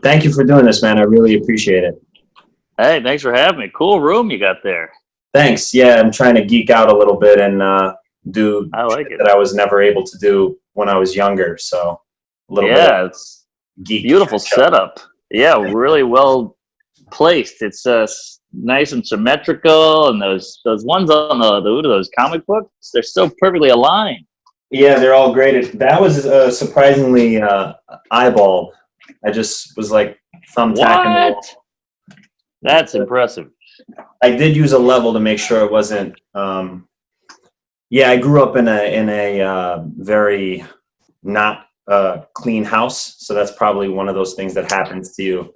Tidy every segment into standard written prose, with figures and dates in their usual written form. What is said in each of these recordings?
Thank you for doing this, man. I really appreciate it. Hey, thanks for having me. Cool room you got there. Thanks. Yeah, I'm trying to geek out a little bit and do I like shit it. that I was never able to do when I was younger. So a little bit of Yeah, it's geek beautiful catch up. setup. Yeah, really well placed. It's nice and symmetrical, and those ones on those comic books, they're so perfectly aligned. Yeah, they're all graded. That was surprisingly eyeballed. I just was like thumbtacking the wall. What? That's impressive. I did use a level to make sure it wasn't. Yeah, I grew up in a very not clean house, so that's probably one of those things that happens to you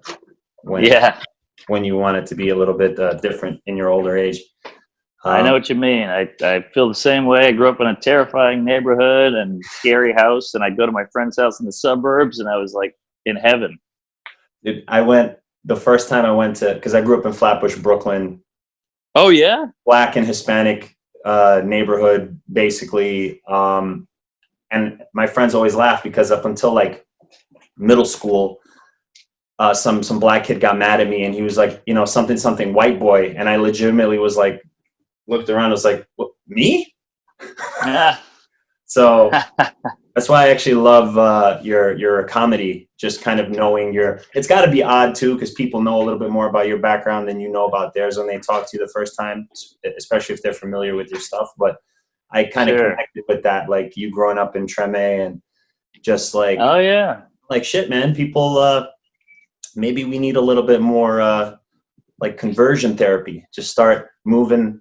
when Yeah, when you want it to be a little bit different in your older age. I know what you mean. I feel the same way. I grew up in a terrifying neighborhood and scary house, and I'd go to my friend's house in the suburbs, and I was like in heaven. I went the first time I went to, because I grew up in Flatbush, Brooklyn, Oh yeah? Black and Hispanic neighborhood, basically. And my friends always laugh because up until like middle school, some black kid got mad at me, and he was like, something white boy, and I legitimately was like, looked around, I was like, what, me? So that's why I actually love your comedy. Just kind of knowing it's got to be odd too, because people know a little bit more about your background than you know about theirs when they talk to you the first time, especially if they're familiar with your stuff. But I kind of connected with that, like you growing up in Treme and just like, oh yeah, like shit, man. People, maybe we need a little bit more like conversion therapy. Just start moving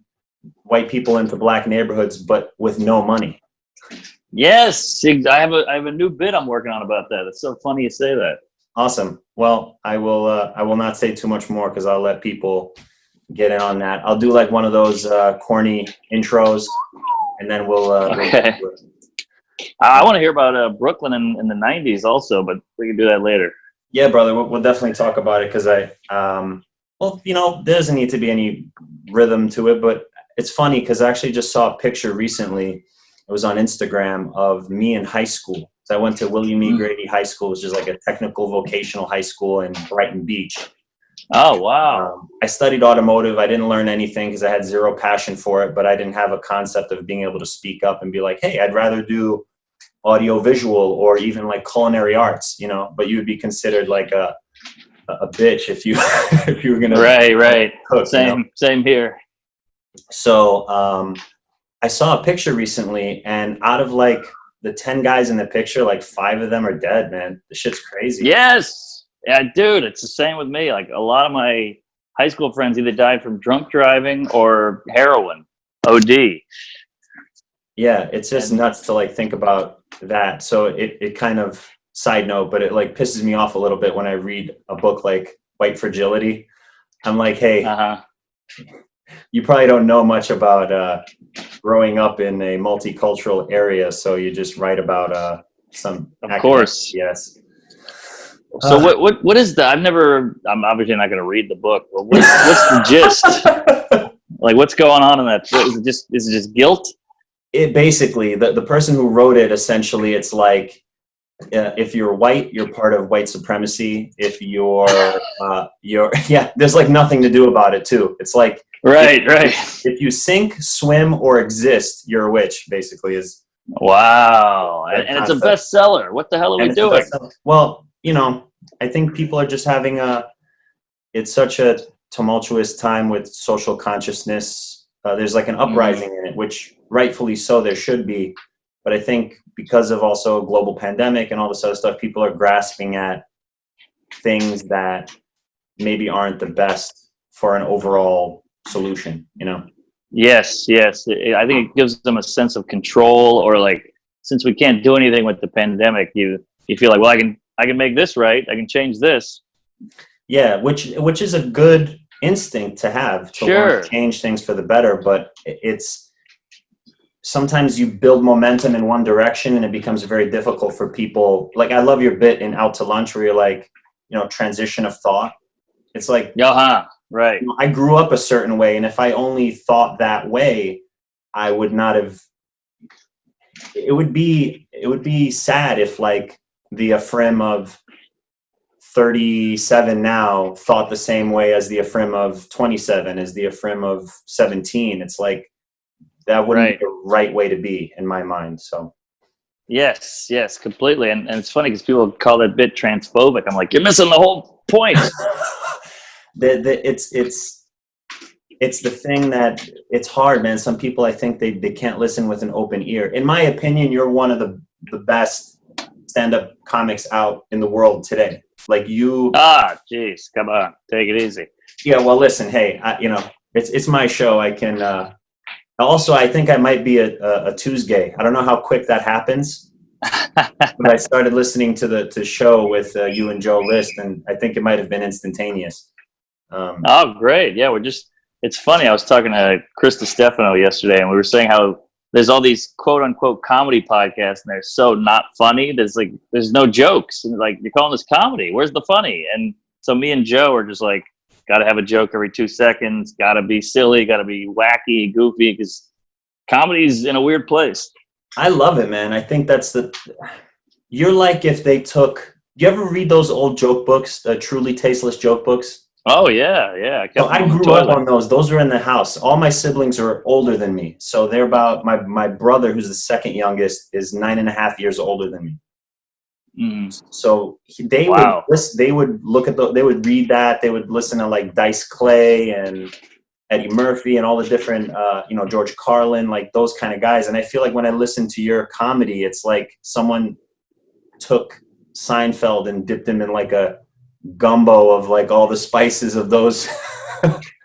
white people into black neighborhoods, but with no money. Yes, I have a new bit I'm working on about that. It's so funny you say that. Awesome. Well, I will not say too much more because I'll let people get in on that. I'll do like one of those corny intros, and then we'll. Okay. I want to hear about Brooklyn in the '90s also, but we can do that later. Yeah, brother, we'll definitely talk about it because well, there doesn't need to be any rhythm to it, but it's funny because I actually just saw a picture recently. It was on Instagram of me in high school. So I went to William E. Grady High School, which is like a technical vocational high school in Brighton Beach. Oh, wow. I studied automotive. I didn't learn anything because I had zero passion for it, but I didn't have a concept of being able to speak up and be like, hey, I'd rather do audio visual or even like culinary arts, but you would be considered like a bitch if you if you were gonna right cook, same here. So I saw a picture recently, and out of like the 10 guys in the picture, like 5 of them are dead, man. The shit's crazy. Yes. Yeah, dude, it's the same with me. Like a lot of my high school friends either died from drunk driving or heroin, OD. Yeah, it's just nuts to like think about that. So it kind of, side note, but it like pisses me off a little bit when I read a book like White Fragility. I'm like, hey, you probably don't know much about growing up in a multicultural area, so you just write about some. Of course, yes. So what is that? I'm obviously not going to read the book, but what's the gist? Like, what's going on in that? Is it just guilt? It basically, the person who wrote it, essentially, it's like, if you're white, you're part of white supremacy. If you're yeah, there's like nothing to do about it too. It's like, right. If you sink, swim, or exist, you're a witch, basically is. Wow. And it's a bestseller. What the hell are we doing? Well, I think people are just having it's such a tumultuous time with social consciousness. There's like an uprising in it, which rightfully so there should be. But I think because of also global pandemic and all this other stuff, people are grasping at things that maybe aren't the best for an overall solution, Yes. I think it gives them a sense of control, or like, since we can't do anything with the pandemic, you feel like, well, I can make this right. I can change this. Yeah, which is a good instinct to have, to want to change things for the better. But it's sometimes you build momentum in one direction and it becomes very difficult for people. Like, I love your bit in Out to Lunch where you're like, transition of thought. It's like, right. I grew up a certain way, and if I only thought that way, I would not have. It would be sad if like the Ephraim of 37 now thought the same way as the Ephraim of 27, as the Ephraim of 17. It's like that wouldn't be the right way to be in my mind. So yes, completely. And it's funny because people call that bit transphobic. I'm like, you're missing the whole point. It's the thing that it's hard, man. Some people, I think they can't listen with an open ear. In my opinion, you're one of the best stand-up comics out in the world today. Like you. Geez, come on, take it easy. Yeah, well, listen, hey, it's my show. I can. Also, I think I might be a Tuesday. I don't know how quick that happens, but I started listening to the show with you and Joe List, and I think it might have been instantaneous. Oh, great! Yeah, it's funny. I was talking to Chris DiStefano yesterday, and we were saying how there's all these quote unquote comedy podcasts, and they're so not funny. There's no jokes, and like you're calling this comedy. Where's the funny? And so me and Joe are just like, got to have a joke every 2 seconds. Got to be silly. Got to be wacky, goofy, because comedy's in a weird place. I love it, man. I think you're like if they took. You ever read those old joke books, the truly tasteless joke books? Oh yeah. I grew up on those. Those were in the house. All my siblings are older than me, so they're about my brother, who's the second youngest, is 9.5 years older than me. So they would look at they would read that. They would listen to like Dice Clay and Eddie Murphy and all the different, George Carlin, like those kind of guys. And I feel like when I listen to your comedy, it's like someone took Seinfeld and dipped him in like a gumbo of like all the spices of those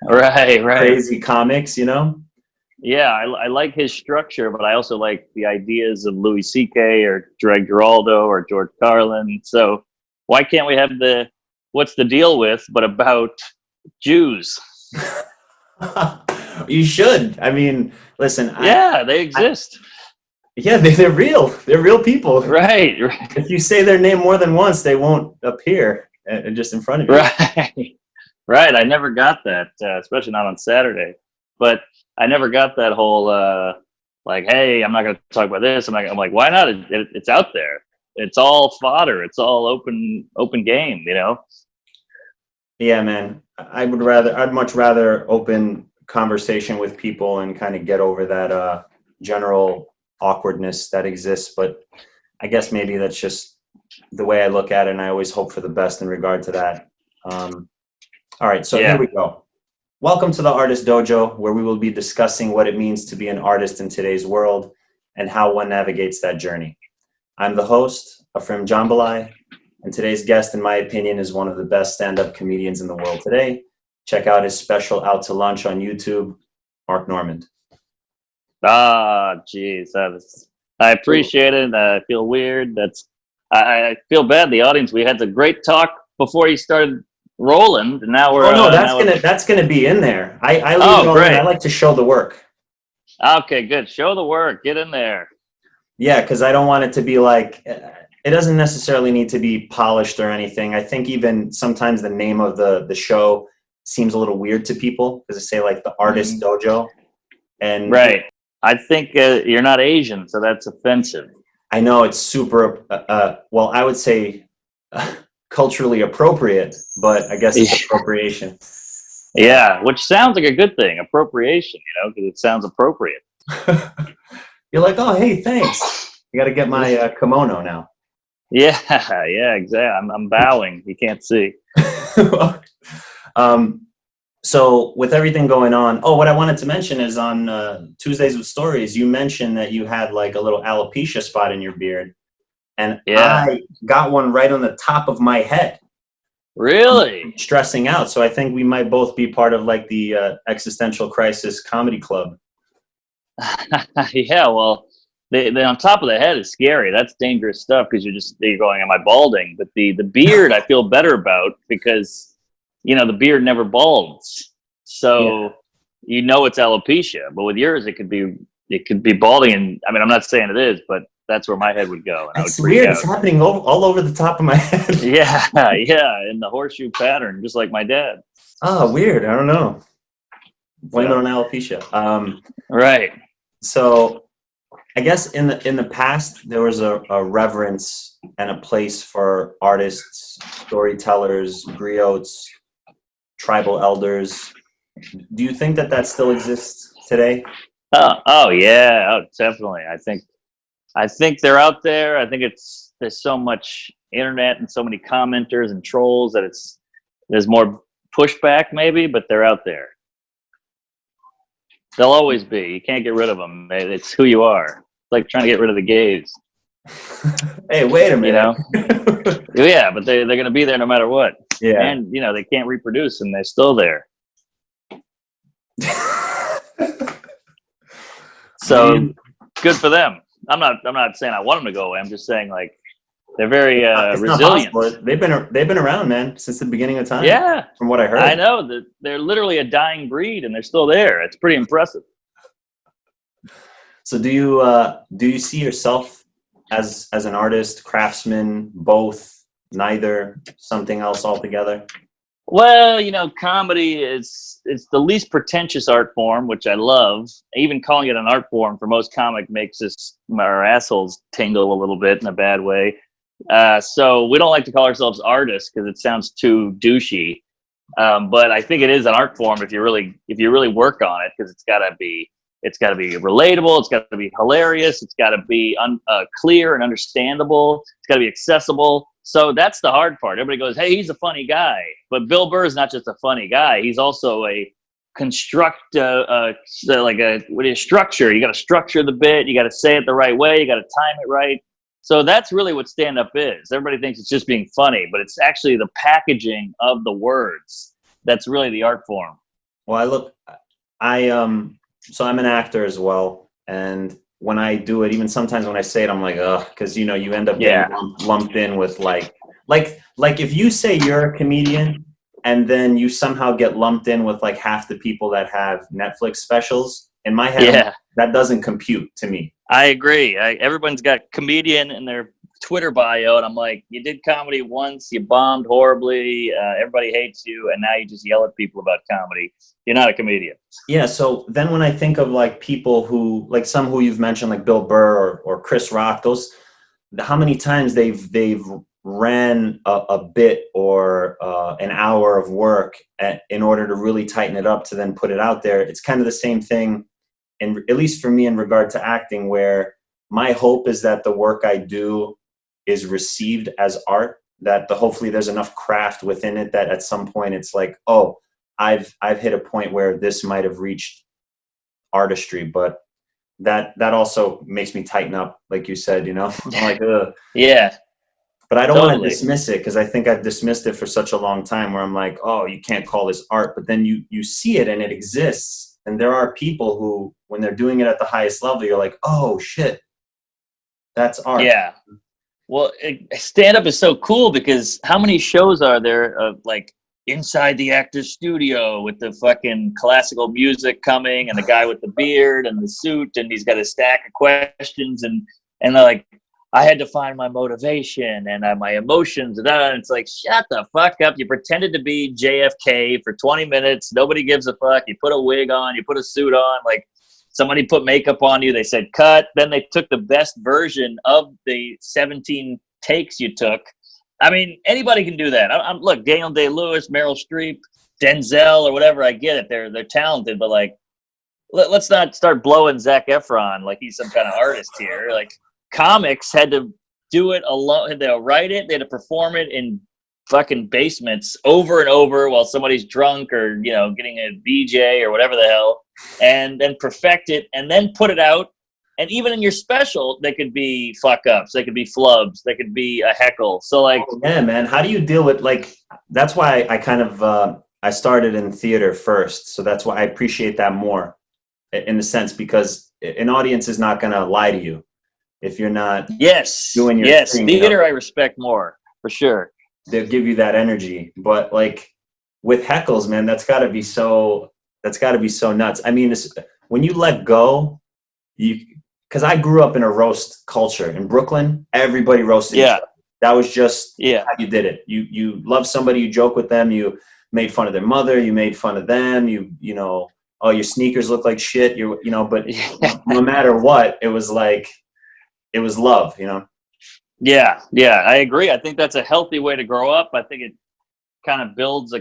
right crazy comics, Yeah, I like his structure, but I also like the ideas of Louis C.K. or Greg Giraldo or George Carlin. So why can't we have what's the deal with, but about Jews? You should. I mean, listen. They exist. They're real. They're real people. Right. If you say their name more than once, they won't appear just in front of you. Right. I never got that, especially not on Saturday. But I never got that whole like, hey, I'm not going to talk about this. I'm like, why not? It's out there. It's all fodder. It's all open game. Yeah, man. I'd much rather open conversation with people and kind of get over that general awkwardness that exists. But I guess maybe that's just the way I look at it, and I always hope for the best in regard to that. All right, so Here we go. Welcome to the Artist Dojo, where we will be discussing what it means to be an artist in today's world and how one navigates that journey. I'm the host, Ephraim Jambalai, and today's guest, in my opinion, is one of the best stand-up comedians in the world today. Check out his special Out to Lunch on YouTube, Mark Normand. Geez. I appreciate it. I feel weird. I feel bad. The audience, we had a great talk before you started rolling, and now we're. Oh no, that's gonna be in there. I leave great. I like to show the work. Okay, good. Show the work. Get in there. Yeah, because I don't want it to be like. It doesn't necessarily need to be polished or anything. I think even sometimes the name of the show seems a little weird to people because they say like the Artist Dojo, and right. I think you're not Asian, so that's offensive. I know it's super. Well, I would say. Culturally appropriate, but I guess it's appropriation. Yeah, which sounds like a good thing, appropriation, because it sounds appropriate. You're like, oh, hey, thanks. You got to get my kimono now. Yeah, exactly. I'm bowing. You can't see. So with everything going on, what I wanted to mention is on Tuesdays with Stories, you mentioned that you had like a little alopecia spot in your beard. And I got one right on the top of my head. Really? I'm stressing out. So I think we might both be part of like the Existential Crisis Comedy Club. Yeah, well, the on top of the head is scary. That's dangerous stuff because you're going, am I balding? But the beard I feel better about because, the beard never balds. So it's alopecia. But with yours, it could be balding. And I mean, I'm not saying it is, but that's where my head would go. And it's weird. It's happening all over the top of my head. Yeah, in the horseshoe pattern, just like my dad. Oh, weird. I don't know. Blame it on alopecia. Right. So I guess in the past there was a reverence and a place for artists, storytellers, griots, tribal elders. Do you think that still exists today? Oh yeah, oh definitely. I think they're out there. I think there's so much internet and so many commenters and trolls that there's more pushback maybe, but they're out there. They'll always be. You can't get rid of them. It's who you are. It's like trying to get rid of the gays. Hey, wait a You minute. know? Yeah, but they're going to be there no matter what. Yeah. And they can't reproduce, and they're still there. So good for them. I'm not saying I want them to go away. I'm just saying like they're very It's not resilient. possible. They've been around, man, since the beginning of time. Yeah, from what I heard. I know that they're literally a dying breed, and they're still there. It's pretty impressive. So do you see yourself as an artist, craftsman, both, neither, something else altogether? Well, comedy it's the least pretentious art form, which I love. Even calling it an art form for most comic makes our assholes tingle a little bit in a bad way. So we don't like to call ourselves artists because it sounds too douchey. But I think it is an art form if you really work on it, because it's got to be relatable, it's got to be hilarious, it's got to be clear and understandable, it's got to be accessible. So that's the hard part. Everybody goes, "Hey, he's a funny guy," but Bill Burr is not just a funny guy. He's also a structure. You got to structure the bit. You got to say it the right way. You got to time it right. So that's really what stand-up is. Everybody thinks it's just being funny, but it's actually the packaging of the words that's really the art form. Well, so I'm an actor as well, and when I do it, even sometimes when I say it, I'm like, ugh, because you end up getting lumped in with like if you say you're a comedian and then you somehow get lumped in with like half the people that have Netflix specials, in my head, that doesn't compute to me. I agree. Everyone's got comedian in their Twitter bio, and I'm like, you did comedy once, you bombed horribly, everybody hates you, and now you just yell at people about comedy. You're not a comedian. Yeah, so then when I think of like people who, like some who you've mentioned, like Bill Burr or Chris Rock, how many times they've ran a bit or an hour of work in order to really tighten it up to then put it out there. It's kind of the same thing, at least for me, in regard to acting, where my hope is that the work I do is received as art, that hopefully there's enough craft within it that at some point it's like, oh, I've hit a point where this might have reached artistry, but that also makes me tighten up, like you said, I'm like, ugh. Yeah. But I don't want to dismiss it, because I think I've dismissed it for such a long time, where I'm like, oh, you can't call this art, but then you see it and it exists, and there are people who, when they're doing it at the highest level, you're like, oh shit, that's art. Yeah. Well, stand-up is so cool, because how many shows are there of like inside the actor's studio with the fucking classical music coming and the guy with the beard and the suit, and he's got a stack of questions, and they're like, I had to find my motivation and my emotions, and it's like, shut the fuck up. You pretended to be JFK for 20 minutes. Nobody gives a fuck. You put a wig on, you put a suit on, like somebody put makeup on you. They said cut. Then they took the best version of the 17 takes you took. I mean, anybody can do that. Look, Daniel Day-Lewis, Meryl Streep, Denzel, or whatever. I get it. They're talented, but like, let's not start blowing Zac Efron like he's some kind of artist here. Like, comics had to do it alone. They had to write it. They had to perform it in fucking basements over and over while somebody's drunk or getting a BJ or whatever the hell, and then perfect it and then put it out. And even in your special, they could be fuck ups, they could be flubs, they could be a heckle. So like, yeah, man, how do you deal with, like, that's why I kind of I started in theater first, so that's why I appreciate that more, in a sense, because an audience is not going to lie to you if you're not doing your thing. Theater I respect more, for sure. They'll give you that energy, but like with heckles, man, that's got to be so nuts. I mean, when you let go, because I grew up in a roast culture in Brooklyn. Everybody roasted each other. That was just how you did it. You love somebody, you joke with them, you made fun of their mother, you made fun of them, you oh, your sneakers look like shit. But Yeah. no matter what, it was like, it was love, Yeah, I agree. I think that's a healthy way to grow up. I think it kind of builds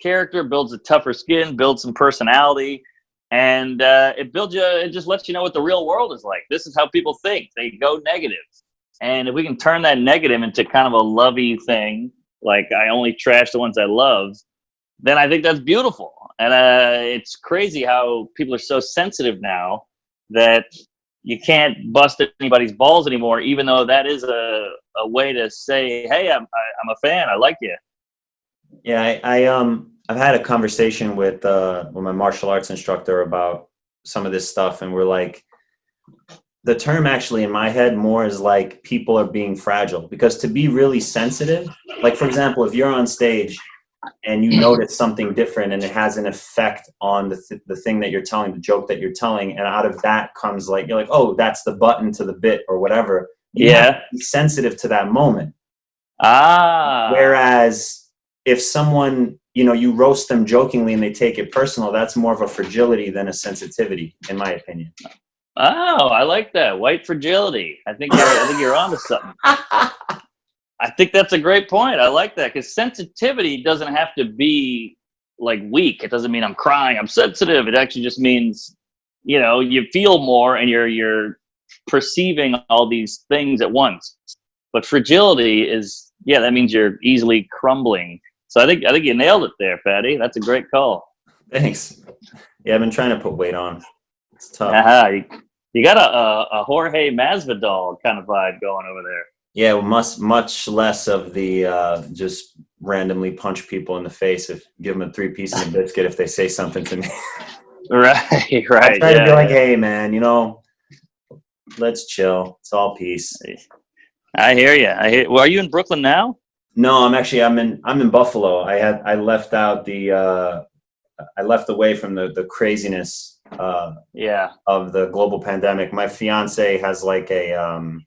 character, builds a tougher skin, builds some personality, and it builds you. It just lets you know what the real world is like. This is how people think. They go negative, and if we can turn that negative into kind of a lovey thing, like I only trash the ones I love, then I think that's beautiful. And it's crazy how people are so sensitive now that you can't bust anybody's balls anymore, even though that is a way to say, hey, I'm a fan. I like you. Yeah, I've had a conversation with my martial arts instructor about some of this stuff, and we're like, the term actually in my head more is like people are being fragile, because to be really sensitive, like for example, if you're on stage and you notice something different and it has an effect on the thing that you're telling, the joke that you're telling, and out of that comes like, you're like, oh, that's the button to the bit or whatever. You have to be sensitive to that moment. Whereas if someone, you roast them jokingly and they take it personal, that's more of a fragility than a sensitivity, in my opinion. Oh, I like that. White fragility. I think you're onto something. I think that's a great point. I like that, because sensitivity doesn't have to be like weak. It doesn't mean I'm crying, I'm sensitive. It actually just means, you feel more and you're perceiving all these things at once. But fragility is, that means you're easily crumbling. So I think you nailed it there, Patty. That's a great call. Thanks. Yeah, I've been trying to put weight on. It's tough. You got a Jorge Masvidal kind of vibe going over there. Yeah, much less of the just randomly punch people in the face, if give them a 3 pieces of biscuit if they say something to me. Right. I try to be like, hey man, let's chill. It's all peace. I hear you. Well, are you in Brooklyn now? No, I'm in Buffalo. I left out I left away from the craziness of the global pandemic. My fiance has like a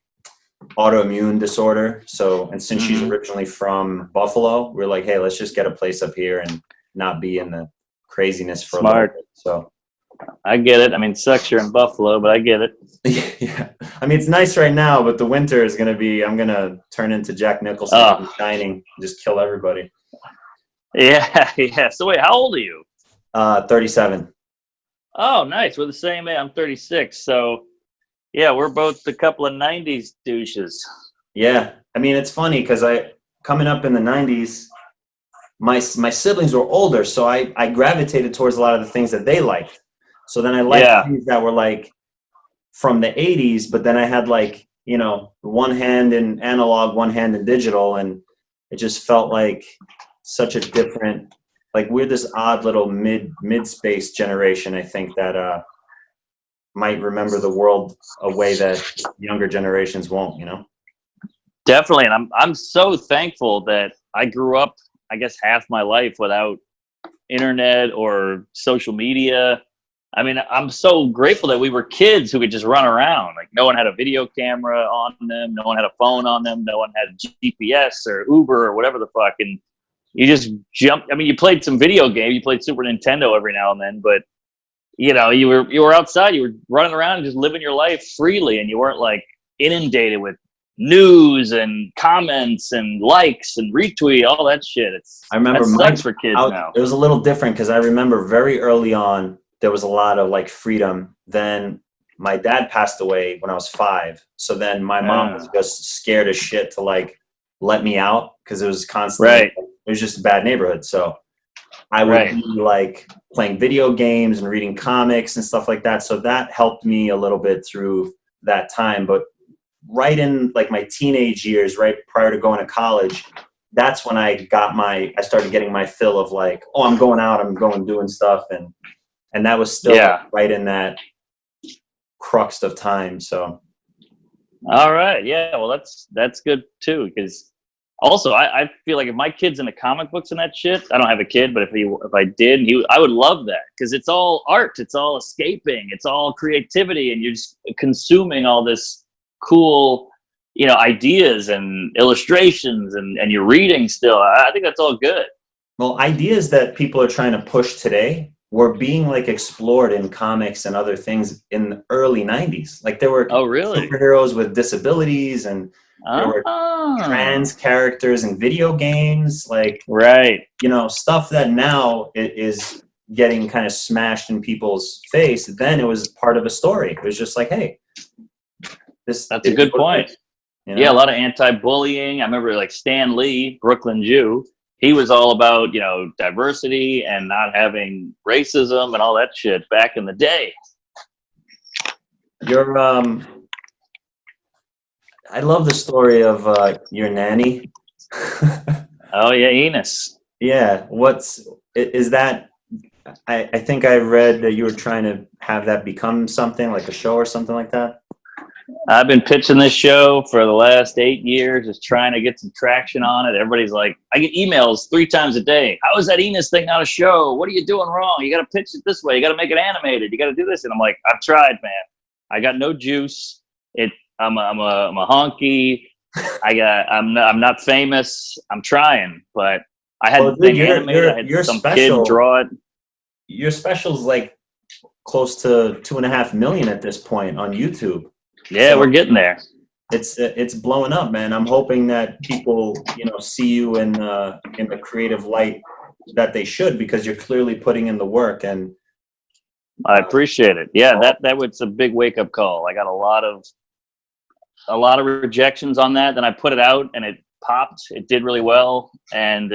autoimmune disorder, and since she's originally from Buffalo, we're like, hey, let's just get a place up here and not be in the craziness for a little bit. So I get it. I mean, it sucks you're in Buffalo, but I get it. Yeah, I mean, it's nice right now, but the winter is gonna be, I'm gonna turn into Jack Nicholson from Shining, just kill everybody. Yeah. So wait, how old are you? 37. Oh, nice. We're the same age. I'm 36. So yeah, we're both a couple of 90s douches. Yeah. I mean, it's funny because coming up in the 90s, my siblings were older, so I gravitated towards a lot of the things that they liked. So then I liked things that were like from the 80s, but then I had like, one hand in analog, one hand in digital, and it just felt like such a different, like we're this odd little mid-space generation, I think, that might remember the world a way that younger generations won't, Definitely. And I'm so thankful that I grew up, I guess, half my life without internet or social media. I mean, I'm so grateful that we were kids who could just run around. Like no one had a video camera on them. No one had a phone on them. No one had GPS or Uber or whatever the fuck. And you just jumped. I mean, you played some video games. You played Super Nintendo every now and then, but you were outside. You were running around and just living your life freely, and you weren't like inundated with news and comments and likes and retweet, all that shit. I remember that sucks for kids now. It was a little different because I remember very early on there was a lot of like freedom. Then my dad passed away when I was 5, so then my mom was just scared as shit to like let me out because it was constantly it was just a bad neighborhood. So I would be like playing video games and reading comics and stuff like that. So that helped me a little bit through that time. But right in like my teenage years, right prior to going to college, that's when I started getting my fill of like, oh, I'm going out, I'm going doing stuff. And that was still right in that crux of time. So. All right. Yeah. Well, that's good too. Because also I feel like if my kid's into comic books and that shit, I don't have a kid, but if I did, I would love that, because it's all art. It's all escaping. It's all creativity. And you're just consuming all this cool, ideas and illustrations, and you're reading still. I think that's all good. Well, ideas that people are trying to push today were being like explored in comics and other things in the early 90s. Like there were Oh, really? superheroes with disabilities, and there were Oh, trans characters in video games, like, right. you know, stuff that now is getting kind of smashed in people's face. Then it was part of a story. It was just like, hey, this That's a is good what it point. is, you Yeah, a know? lot of anti-bullying. I remember like Stan Lee, Brooklyn Jew. He was all about, you know, diversity and not having racism and all that shit back in the day. Your I love the story of your nanny. Oh yeah, Enos. Yeah, is that? I think I read that you were trying to have that become something like a show or something like that. I've been pitching this show for the last 8 years, just trying to get some traction on it. Everybody's like, I get emails 3 times a day. How is that Enos thing not a show? What are you doing wrong? You got to pitch it this way. You got to make it animated. You got to do this. And I'm like, I've tried, man. I got no juice. I'm a honky. I'm not famous. I'm trying, but I had Well, the dude, thing animated. I had your some kid special draw it. your special's like close to 2.5 million at this point on YouTube. Yeah, So we're getting there. it's blowing up, man. I'm hoping that people, you know, see you in the creative light that they should, because you're clearly putting in the work. And I appreciate it. Yeah, that was a big wake up call. I got a lot of rejections on that. Then I put it out and it popped. It did really well, and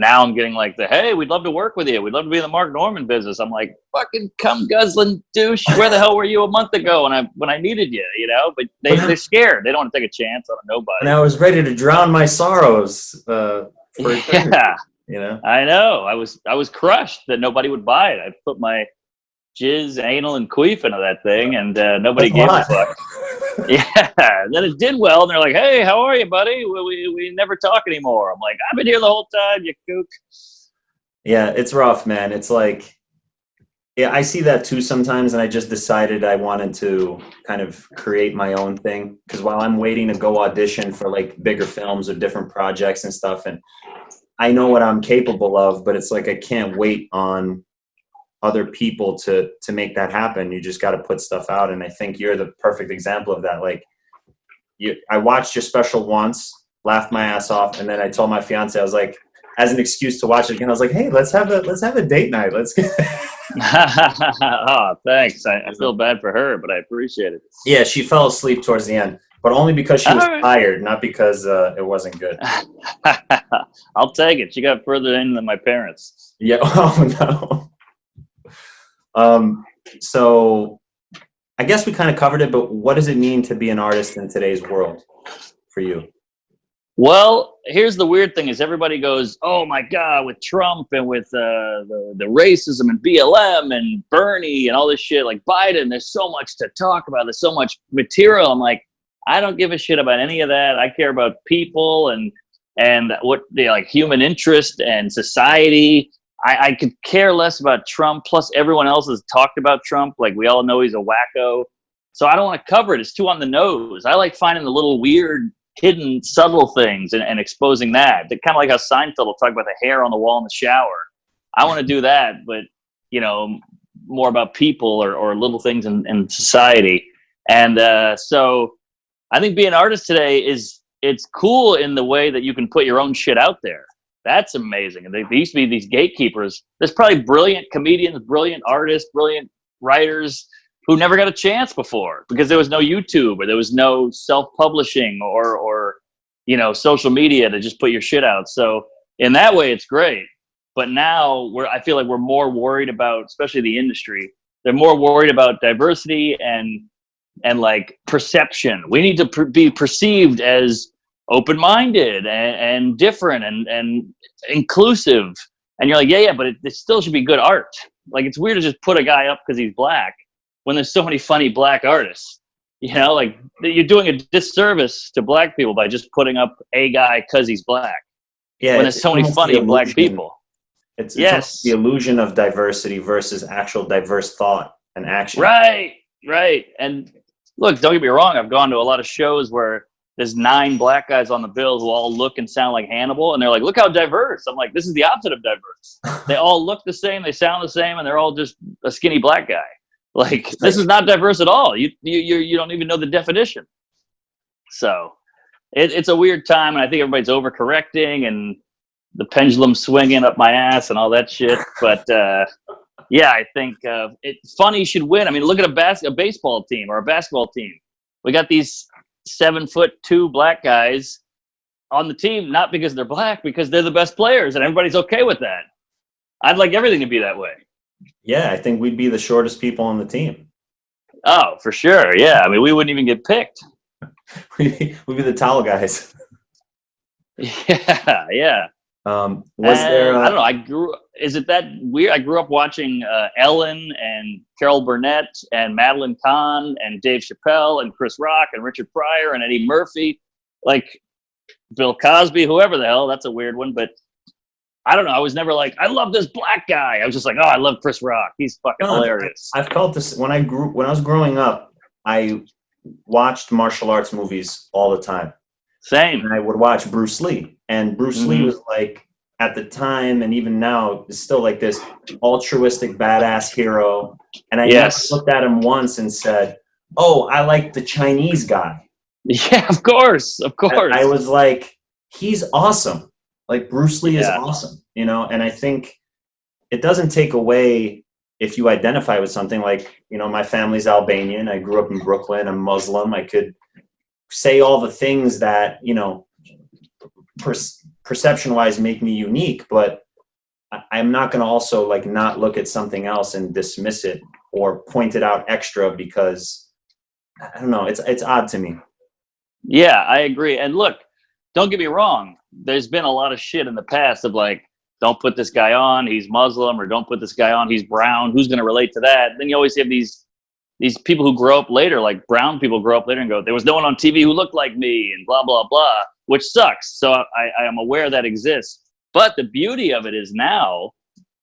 now I'm getting like hey, we'd love to work with you. We'd love to be in the Mark Norman business. I'm like, fucking come guzzling douche. Where the hell were you a month ago when I needed you? You know, but they're scared. They don't want to take a chance on nobody. and I was ready to drown my sorrows for eternity, Yeah, you know. I know. I was crushed that nobody would buy it. I put my jizz, anal, and queef into that thing, and nobody That's a gave a lot. fuck. Yeah, and then it did well, and they're like, "Hey, how are you, buddy? We never talk anymore." I'm like, "I've been here the whole time, you kook." Yeah, it's rough, man. It's like, yeah, I see that too sometimes, and I just decided I wanted to kind of create my own thing, because while I'm waiting to go audition for like bigger films or different projects and stuff, and I know what I'm capable of, but it's like I can't wait on other people to make that happen. You just got to put stuff out, and I think you're the perfect example of that. Like, I watched your special once, laughed my ass off, and then I told my fiance, I was like, as an excuse to watch it again, I was like, hey, let's have a date night. Let's get. Oh, thanks. I feel bad for her, but I appreciate it. Yeah, she fell asleep towards the end, but only because she was All right. tired, not because it wasn't good. I'll take it. She got further in than my parents. Yeah. Oh no. So I guess we kind of covered it, but what does it mean to be an artist in today's world for you? Well, here's the weird thing: is everybody goes, "Oh my God," with Trump and with the racism and BLM and Bernie and all this shit, like Biden. There's so much to talk about. There's so much material. I'm like, I don't give a shit about any of that. I care about people and what they like, human interest and society. I could care less about Trump. Plus, everyone else has talked about Trump. Like, we all know he's a wacko. So I don't want to cover it. It's too on the nose. I like finding the little weird, hidden, subtle things and exposing that. Kind of like how Seinfeld will talk about the hair on the wall in the shower. I want to do that, but, you know, more about people or little things in society. And so I think being an artist today it's cool in the way that you can put your own shit out there. That's amazing. And there used to be these gatekeepers. There's probably brilliant comedians, brilliant artists, brilliant writers who never got a chance before because there was no YouTube or there was no self-publishing or you know, social media to just put your shit out. So in that way, it's great. But now I feel like we're more worried about, especially the industry, they're more worried about diversity and like perception. We need to be perceived as open-minded and different and inclusive. And you're like, yeah, but it still should be good art. Like, it's weird to just put a guy up because he's black when there's so many funny black artists. You know, like, you're doing a disservice to black people by just putting up a guy because he's black. Yeah, when there's so many funny black people. It's yes, the illusion of diversity versus actual diverse thought and action. Right. And look, don't get me wrong. I've gone to a lot of shows where there's 9 black guys on the bill who all look and sound like Hannibal, and they're like, look how diverse. I'm like, this is the opposite of diverse. They all look the same, they sound the same, and they're all just a skinny black guy. Like, this is not diverse at all. You don't even know the definition. So it's a weird time, and I think everybody's overcorrecting and the pendulum swinging up my ass and all that shit. But yeah, I think funny should win. I mean, look at a baseball team or a basketball team. We got these 7'2" black guys on the team, not because they're black, because they're the best players, and everybody's okay with that. I'd like everything to be that way. Yeah, I think we'd be the shortest people on the team. Oh, for sure. Yeah, I mean, we wouldn't even get picked. We'd be the towel guys. Yeah. Was there? I don't know. Is it that weird? I grew up watching Ellen and Carol Burnett and Madeline Kahn and Dave Chappelle and Chris Rock and Richard Pryor and Eddie Murphy, like Bill Cosby, whoever the hell. That's a weird one, but I don't know. I was never like, I love this black guy. I was just like, oh, I love Chris Rock. He's fucking hilarious. I felt this when I was growing up. I watched martial arts movies all the time. Same. And I would watch Bruce Lee, and Bruce Lee was like, at the time and even now, is still like this altruistic badass hero. And I never looked at him once and said, oh, I like the Chinese guy. Yeah, of course. I was like, he's awesome. Like, Bruce Lee is awesome, you know? And I think it doesn't take away if you identify with something. Like, you know, my family's Albanian. I grew up in Brooklyn. I'm Muslim. I could say all the things that, you know, perception-wise make me unique, but I'm not going to also like not look at something else and dismiss it or point it out extra because, I don't know, it's odd to me. Yeah, I agree. And look, don't get me wrong. There's been a lot of shit in the past of like, don't put this guy on, he's Muslim, or don't put this guy on, he's brown. Who's going to relate to that? Then you always have these people who grow up later, like brown people grow up later and go, there was no one on TV who looked like me and blah, blah, blah, which sucks. So I am aware that exists. But the beauty of it is now,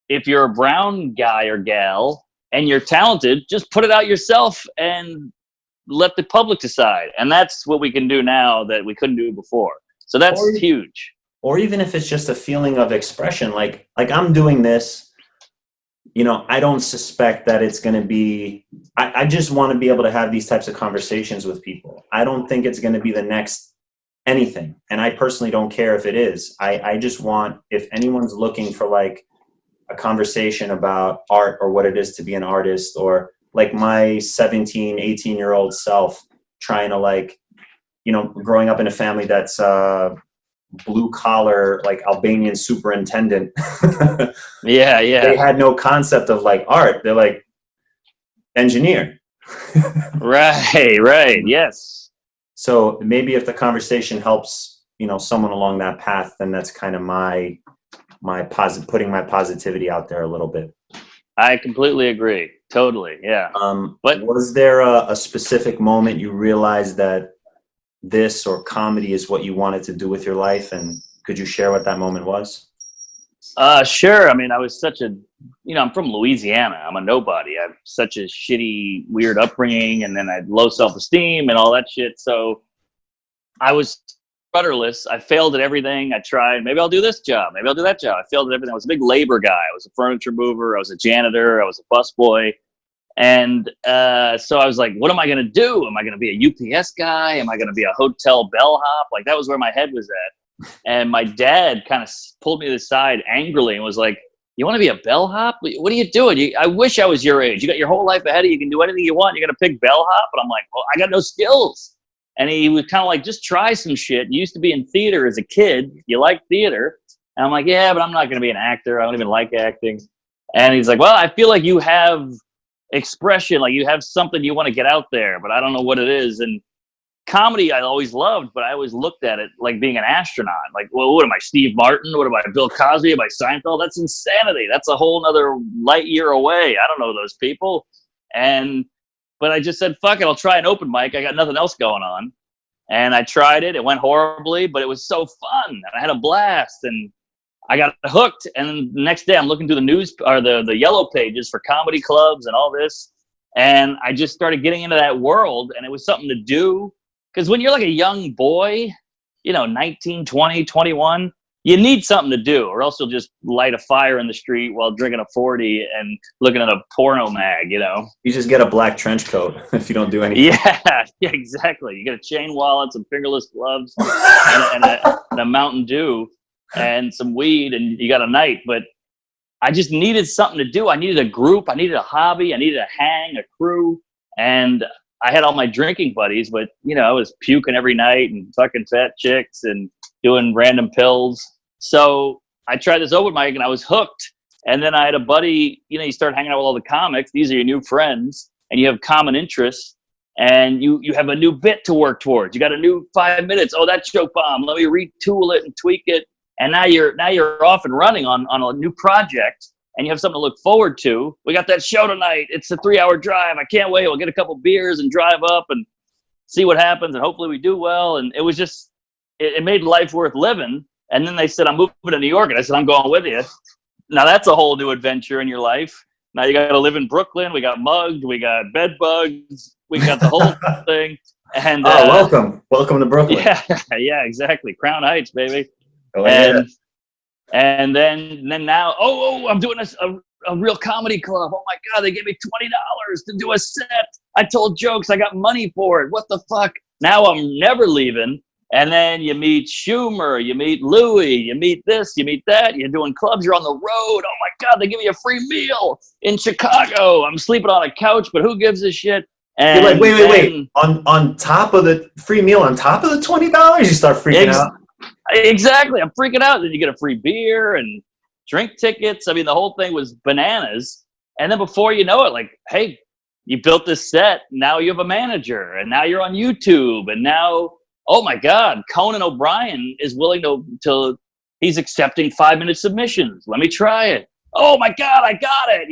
if you're a brown guy or gal and you're talented, just put it out yourself and let the public decide. And that's what we can do now that we couldn't do before. So that's huge. Or even if it's just a feeling of expression, like I'm doing this, you know, I don't suspect that it's going to be, I just want to be able to have these types of conversations with people. I don't think it's going to be the next anything. And I personally don't care if it is. I just want, if anyone's looking for like a conversation about art or what it is to be an artist, or like my 17, 18-year-old self trying to like, you know, growing up in a family that's blue collar, like Albanian superintendent. Yeah. They had no concept of like art. They're like engineer. Right. Yes. So maybe if the conversation helps, you know, someone along that path, then that's kind of putting my positivity out there a little bit. I completely agree. Totally. Yeah. But was there a specific moment you realized that this or comedy is what you wanted to do with your life? And could you share what that moment was? Sure. I mean, I was I'm from Louisiana. I'm a nobody. I have such a shitty, weird upbringing, and then I had low self-esteem and all that shit. So I was rudderless. I failed at everything. I tried, maybe I'll do this job. Maybe I'll do that job. I failed at everything. I was a big labor guy. I was a furniture mover. I was a janitor. I was a busboy. And so I was like, what am I going to do? Am I going to be a UPS guy? Am I going to be a hotel bellhop? Like, that was where my head was at. And my dad kind of pulled me to the side angrily and was like, you want to be a bellhop? What are you doing? I wish I was your age. You got your whole life ahead of you. You can do anything you want. You're going to pick bellhop? And I'm like, well, I got no skills. And he was kind of like, just try some shit. You used to be in theater as a kid. You like theater. And I'm like, yeah, but I'm not going to be an actor. I don't even like acting. And he's like, well, I feel like you have expression, like you have something you want to get out there, but I don't know what it is. And comedy I always loved, but I always looked at it like being an astronaut. Like, well, what am I, Steve Martin? What am I, Bill Cosby? Am I Seinfeld? That's insanity. That's a whole nother light year away. I don't know those people. But I just said, fuck it, I'll try an open mic. I got nothing else going on. And I tried it. It went horribly, but it was so fun. And I had a blast. And I got hooked. And the next day I'm looking through the news or the yellow pages for comedy clubs and all this. And I just started getting into that world. And it was something to do. because when you're like a young boy, 19, 20, 21, you need something to do, or else you'll just light a fire in the street while drinking a 40 and looking at a porno mag, You just get a black trench coat if you don't do anything. Yeah, exactly. You get a chain wallet, some fingerless gloves, and a Mountain Dew, and some weed, and you got a night. But I just needed something to do. I needed a group. I needed a hobby. I needed a hang, a crew. And I had all my drinking buddies, but, I was puking every night and fucking fat chicks and doing random pills. So I tried this open mic and I was hooked. And then I had a buddy, you start hanging out with all the comics. These are your new friends and you have common interests and you have a new bit to work towards. You got a new 5 minutes. Oh, that joke bomb. Let me retool it and tweak it. And now you're off and running on a new project and you have something to look forward to. We got that show tonight. It's a 3-hour drive. I can't wait. We'll get a couple beers and drive up and see what happens. And hopefully we do well. And it was just, it made life worth living. And then they said, I'm moving to New York. And I said, I'm going with you. Now that's a whole new adventure in your life. Now you got to live in Brooklyn. We got mugged. We got bed bugs. We got the whole thing. And welcome to Brooklyn. Yeah, exactly. Crown Heights, baby. Oh, yeah. And then now, I'm doing a real comedy club. Oh my God, they gave me $20 to do a set. I told jokes. I got money for it. What the fuck? Now I'm never leaving. And then you meet Schumer, you meet Louis, you meet this, you meet that. You're doing clubs, you're on the road. Oh my God, they give you a free meal in Chicago. I'm sleeping on a couch, but who gives a shit? And you're like, wait. On top of the free meal, on top of the $20, you start freaking out. Exactly. I'm freaking out. Then you get a free beer and drink tickets. I mean, the whole thing was bananas. And then before you know it, like, hey, you built this set. Now you have a manager. And now you're on YouTube. And now, oh my God, Conan O'Brien is willing to he's accepting 5-minute submissions. Let me try it. Oh my God, I got it.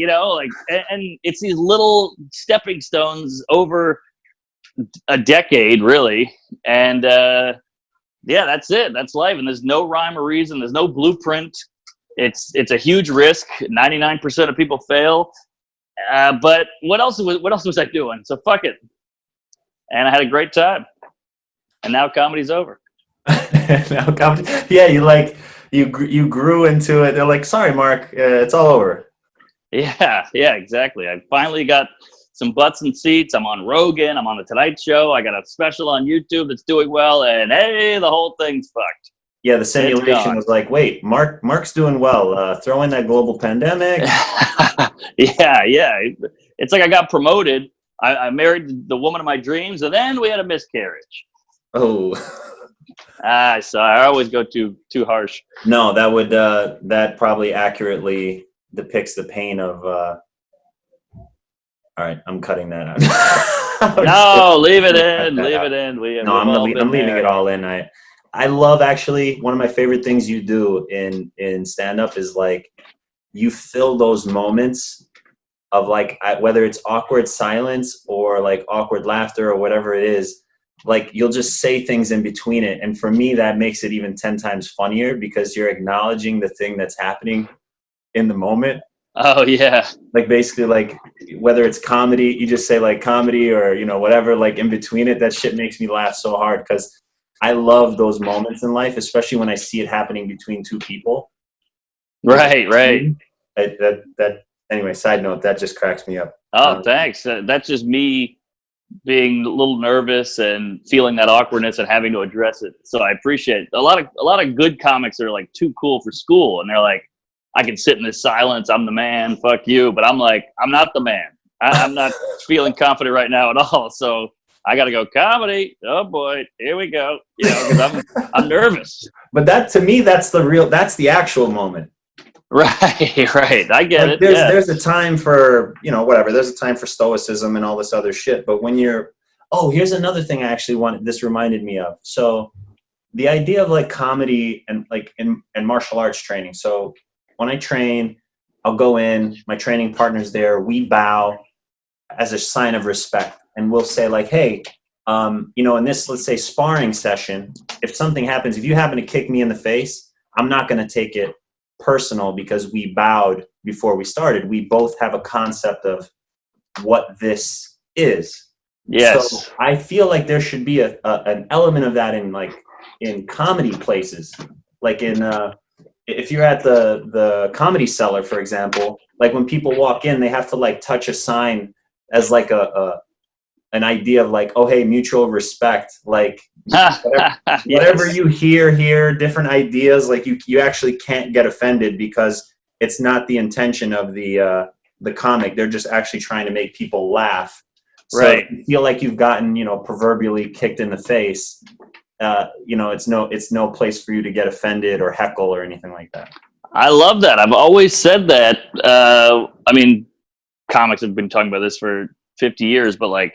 And it's these little stepping stones over a decade, really. And, yeah, that's it. That's life. And there's no rhyme or reason. There's no blueprint. It's a huge risk. 99% of people fail. But what else was I doing? So fuck it. And I had a great time. And now comedy's over. Yeah, you grew into it. They're like, sorry, Mark, it's all over. Yeah, exactly. I finally got some butts and seats. I'm on Rogan. I'm on the Tonight Show. I got a special on YouTube that's doing well. And hey, the whole thing's fucked. Yeah, the simulation was like, wait, Mark's doing well. Throw in that global pandemic. Yeah. It's like I got promoted. I married the woman of my dreams, and then we had a miscarriage. Oh. So I always go too harsh. No, that probably accurately depicts the pain of. All right, I'm cutting that out. No, leave it in. Leave it in. I'm leaving it all in. I love, actually, one of my favorite things you do in stand-up is like you fill those moments of like whether it's awkward silence or like awkward laughter or whatever it is. Like you'll just say things in between it, and for me that makes it even 10 times funnier because you're acknowledging the thing that's happening in the moment. Oh yeah. Like basically, like whether it's comedy, you just say like comedy or whatever, like in between it. That shit makes me laugh so hard because I love those moments in life, especially when I see it happening between two people. Right. Anyway, side note, that just cracks me up. Oh, thanks. That's just me being a little nervous and feeling that awkwardness and having to address it. So I appreciate it. A lot of good comics are like too cool for school, and they're like, I can sit in this silence. I'm the man. Fuck you. But I'm like, I'm not the man. I'm not feeling confident right now at all. So I got to go comedy. Oh boy, here we go. Because I'm nervous. But that, to me, that's the actual moment. Right. I get it. There's a time for, whatever. There's a time for stoicism and all this other shit. But when here's another thing I actually this reminded me of. So the idea of like comedy and like in martial arts training. So when I train, I'll go in, my training partner's there, we bow as a sign of respect. And we'll say like, hey, in this, let's say, sparring session, if something happens, if you happen to kick me in the face, I'm not going to take it personal because we bowed before we started. We both have a concept of what this is. So Yes. I feel like there should be an element of that in comedy places, like if you're at the Comedy Cellar, for example, like when people walk in, they have to like touch a sign as like an idea of like, oh hey, mutual respect, like whatever Yes. you hear here, different ideas, like you actually can't get offended because it's not the intention of the comic. They're just actually trying to make people laugh. So if Right. you feel like you've gotten, proverbially kicked in the face, it's no place for you to get offended or heckle or anything like that. I love that. I've always said that. I mean, comics have been talking about this for 50 years, but like,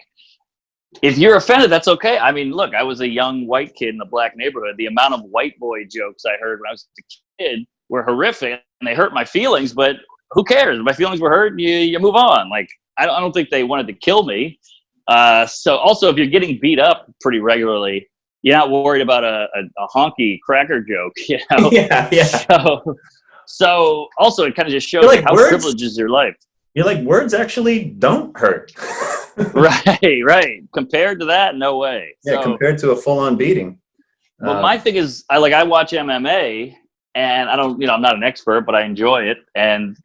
if you're offended, that's okay. I mean, look, I was a young white kid in a black neighborhood. The amount of white boy jokes I heard when I was a kid were horrific, and they hurt my feelings. But who cares? If my feelings were hurt, you move on. Like, I don't think they wanted to kill me. So also, if you're getting beat up pretty regularly, you're not worried about a honky cracker joke, you know. Yeah, yeah. So also, it kind of just shows You're you like how words. privileged is your life. You're like, words actually don't hurt. Right. Compared to that, no way. Yeah, So, compared to a full-on beating. but my thing is, I watch MMA, and I don't, I'm not an expert, but I enjoy it, and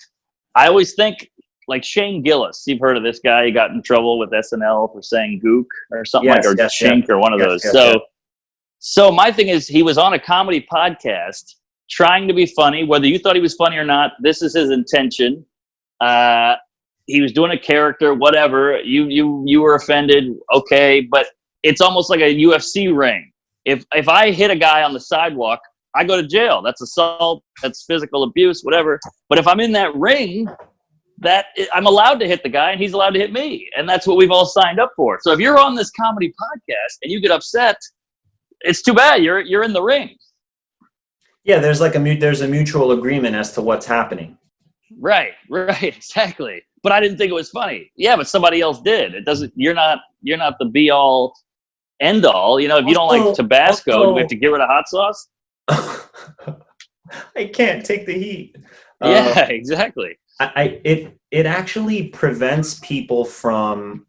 I always think like Shane Gillis. You've heard of this guy? He got in trouble with SNL for saying "gook" or something Yes, or yes, "chink" yes. or one of Yes, those. yes, So, yes. so my thing is, he was on a comedy podcast trying to be funny. Whether you thought he was funny or not, this is his intention. He was doing a character, whatever. You were offended, okay, but it's almost like a UFC ring. If I hit a guy on the sidewalk, I go to jail. That's assault. That's physical abuse, whatever. But if I'm in that ring, I'm allowed to hit the guy, and he's allowed to hit me, and that's what we've all signed up for. So if you're on this comedy podcast and you get upset, it's too bad. You're in the ring. Yeah, there's like there's a mutual agreement as to what's happening. Right, exactly. But I didn't think it was funny. Yeah, but somebody else did. It doesn't. You're not the be all end all. If you don't like Tabasco, do we have to get rid of hot sauce? I can't take the heat. Yeah, exactly. It actually prevents people from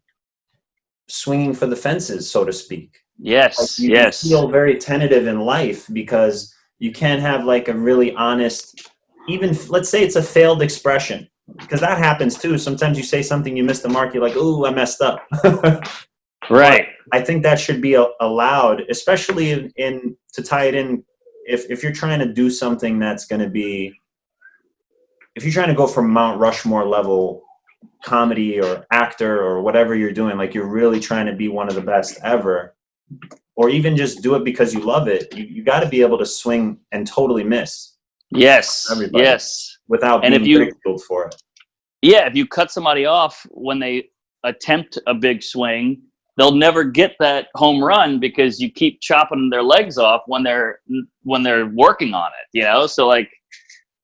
swinging for the fences, so to speak. Yes, Like you feel very tentative in life because you can't have like a really honest, even let's say it's a failed expression, because that happens too. Sometimes you say something, you miss the mark, you're like, ooh, I messed up. Right. But I think that should be allowed, especially in to tie it in. If you're trying to do something that's going to be, if you're trying to go for Mount Rushmore level comedy or actor or whatever you're doing, like you're really trying to be one of the best ever, or even just do it because you love it, you got to be able to swing and totally miss. Yes. Everybody. Yes. Without and being ridiculed for it. Yeah, if you cut somebody off when they attempt a big swing, they'll never get that home run because you keep chopping their legs off when they're working on it. So like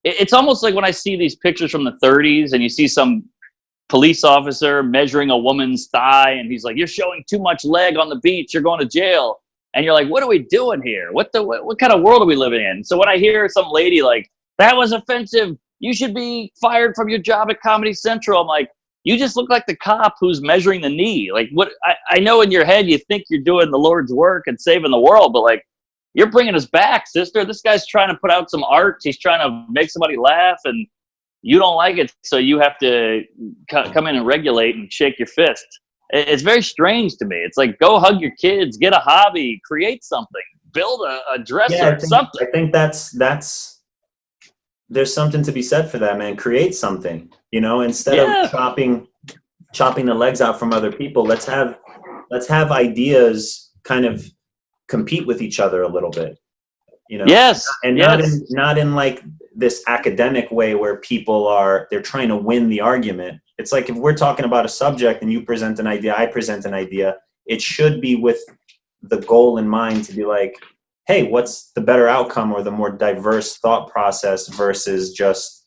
it's almost like when I see these pictures from the 30s and you see some police officer measuring a woman's thigh and he's like, you're showing too much leg on the beach, you're going to jail. And you're like, what are we doing here? What kind of world are we living in? So when I hear some lady like, that was offensive, you should be fired from your job at Comedy Central, I'm like, you just look like the cop who's measuring the knee. Like, what? I know in your head you think you're doing the Lord's work and saving the world, but like, you're bringing us back, sister. This guy's trying to put out some art. He's trying to make somebody laugh, and you don't like it, so you have to come in and regulate and shake your fist. It's very strange to me. It's like, go hug your kids, get a hobby, create something, build a dresser, something. I think that's there's something to be said for that, man. Create something, instead of chopping the legs out from other people. Let's have ideas kind of compete with each other a little bit, Yes. and not in like this academic way where they're trying to win the argument. It's like if we're talking about a subject and you present an idea, I present an idea, it should be with the goal in mind to be like, hey, what's the better outcome or the more diverse thought process versus just,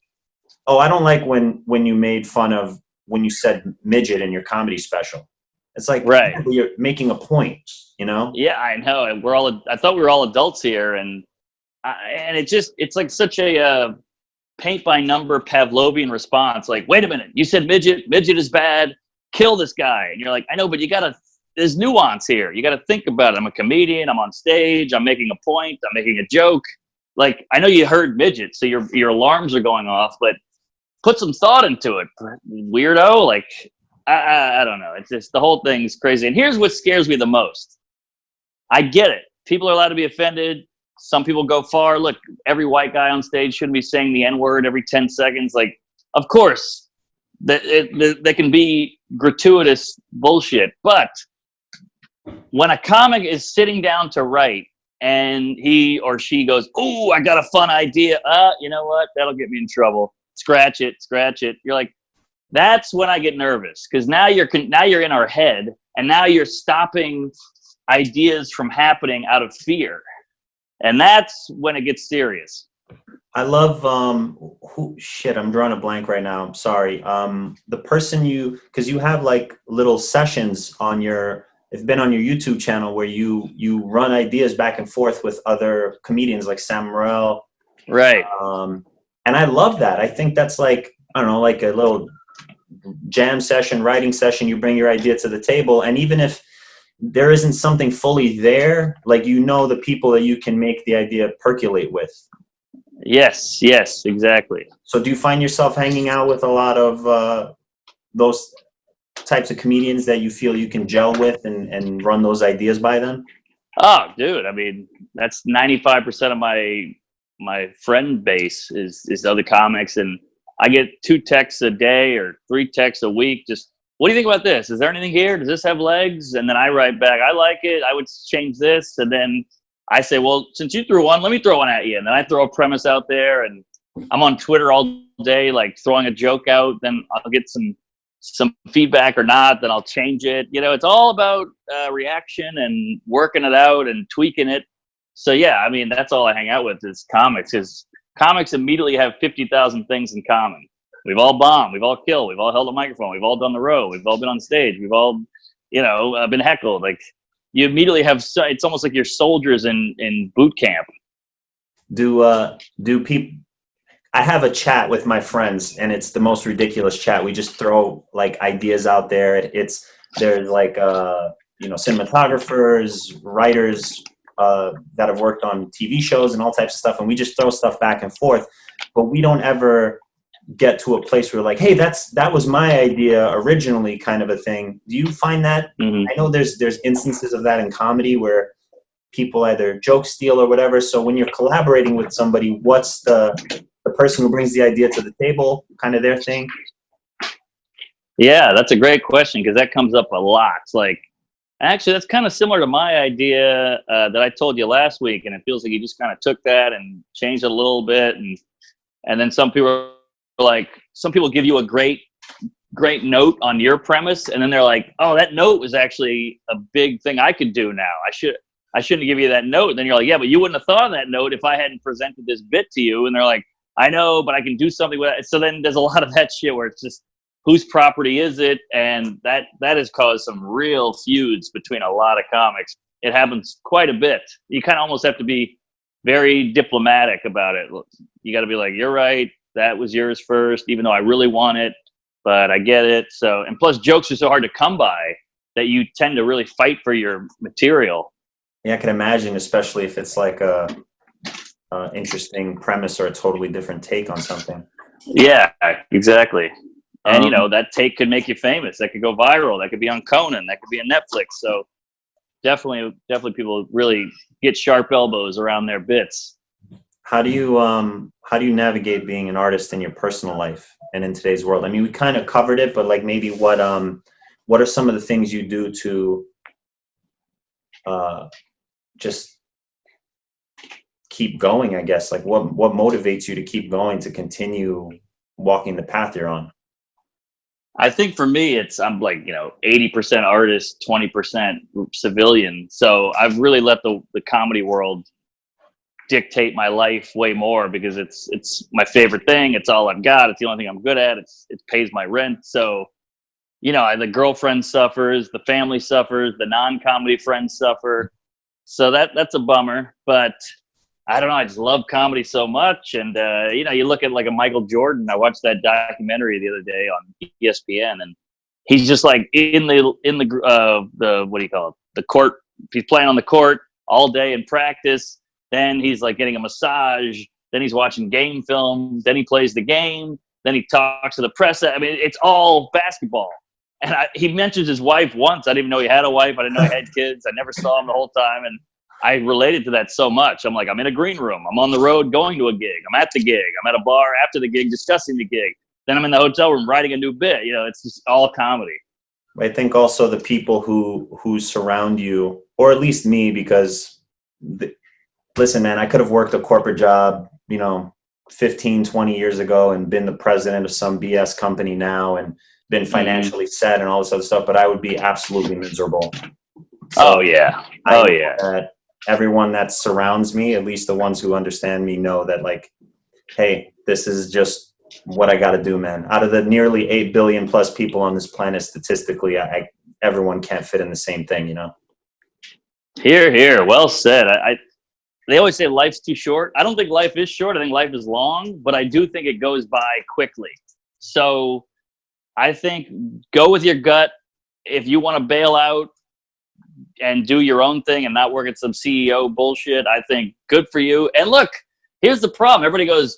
oh, I don't like when you made fun of when you said midget in your comedy special. It's like, right, you're making a point, Yeah, I know. I thought we were all adults here, and it's like such a paint by number Pavlovian response. Like, wait a minute, you said midget is bad, kill this guy, and you're like, I know, but you gotta there's nuance here. You got to think about it. I'm a comedian. I'm on stage. I'm making a point. I'm making a joke. Like, I know you heard midget, so your alarms are going off, but put some thought into it, weirdo. Like, I don't know. It's just, the whole thing's crazy. And here's what scares me the most. I get it. People are allowed to be offended. Some people go far. Look, every white guy on stage shouldn't be saying the N-word every 10 seconds. Like, of course, that can be gratuitous bullshit. But when a comic is sitting down to write and he or she goes, "Ooh, I got a fun idea. You know what? That'll get me in trouble. Scratch it. You're like, that's when I get nervous, because now you're in our head, and now you're stopping ideas from happening out of fear, and that's when it gets serious. I love I'm drawing a blank right now. I'm sorry. The person because you have like little sessions on it's been on your YouTube channel where you run ideas back and forth with other comedians like Sam Morril. Right. And I love that. I think that's like, I don't know, like a little jam session, writing session. You bring your idea to the table, and even if there isn't something fully there, like, the people that you can make the idea percolate with. Yes, exactly. So do you find yourself hanging out with a lot of those types of comedians that you feel you can gel with and run those ideas by them? Oh, dude, I mean, that's 95% of my friend base is other comics, and I get 2 texts a day or 3 texts a week. Just, what do you think about this? Is there anything here? Does this have legs? And then I write back, I like it. I would change this. And then I say, well, since you threw one, let me throw one at you. And then I throw a premise out there, and I'm on Twitter all day, like throwing a joke out. Then I'll get some feedback or not. Then I'll change it. It's all about reaction and working it out and tweaking it. So yeah, I mean, that's all I hang out with is comics, because comics immediately have 50,000 things in common. We've all bombed, we've all killed, we've all held a microphone, we've all done the row, we've all been on stage, we've all, been heckled. Like, you immediately have, it's almost like you're soldiers in boot camp. Do people? I have a chat with my friends, and it's the most ridiculous chat. We just throw like ideas out there. There's like cinematographers, writers that have worked on TV shows and all types of stuff, and we just throw stuff back and forth. But we don't ever get to a place where, like, hey, that was my idea originally, kind of a thing. Do you find that? Mm-hmm. I know there's instances of that in comedy where people either joke steal or whatever. So when you're collaborating with somebody, what's the person who brings the idea to the table, kind of their thing? Yeah, that's a great question, because that comes up a lot. Like, actually, that's kind of similar to my idea that I told you last week, and it feels like you just kind of took that and changed it a little bit, and then some people give you a great note on your premise, and then they're like, oh, that note was actually a big thing I could do now. I shouldn't give you that note. And then you're like, yeah, but you wouldn't have thought of that note if I hadn't presented this bit to you. And they're like, I know, but I can do something with it. So then there's a lot of that shit where it's just, whose property is it? And that has caused some real feuds between a lot of comics. It happens quite a bit. You kind of almost have to be very diplomatic about it. You got to be like, you're right, that was yours first, even though I really want it, but I get it. So, and plus jokes are so hard to come by that you tend to really fight for your material. Yeah, I can imagine, especially if it's like a interesting premise or a totally different take on something. Yeah, exactly. And that take could make you famous. That could go viral. That could be on Conan. That could be on Netflix. So definitely people really get sharp elbows around their bits. How do you navigate being an artist in your personal life and in today's world? I mean, we kind of covered it, but like, maybe what are some of the things you do to just keep going, I guess? Like, what motivates you to keep going, to continue walking the path you're on? I think for me, I'm like, 80% artist, 20% civilian. So I've really let the comedy world dictate my life way more, because it's my favorite thing. It's all I've got. It's the only thing I'm good at. It pays my rent. So, the girlfriend suffers, the family suffers, the non-comedy friends suffer. So that's a bummer, but I don't know. I just love comedy so much. And, you look at like a Michael Jordan. I watched that documentary the other day on ESPN, and he's just like in the what do you call it, the court. He's playing on the court all day in practice. Then he's like getting a massage. Then he's watching game film. Then he plays the game. Then he talks to the press. I mean, it's all basketball. And he mentions his wife once. I didn't even know he had a wife. I didn't know he had kids. I never saw him the whole time. And I related to that so much. I'm like, I'm in a green room. I'm on the road going to a gig. I'm at the gig. I'm at a bar after the gig discussing the gig. Then I'm in the hotel room writing a new bit. You know, it's just all comedy. I think also the people who surround you, or at least me, because listen, man, I could have worked a corporate job, 15, 20 years ago and been the president of some BS company now and been financially set and all this other stuff, but I would be absolutely miserable. So that everyone that surrounds me, at least the ones who understand me, know that, like, hey, this is just what I got to do, man. Out of the nearly 8 billion plus people on this planet, statistically, everyone can't fit in the same thing, Here. Well said. They always say life's too short. I don't think life is short. I think life is long, but I do think it goes by quickly. So I think go with your gut. If you want to bail out and do your own thing and not work at some CEO bullshit, I think good for you. And look, here's the problem. Everybody goes,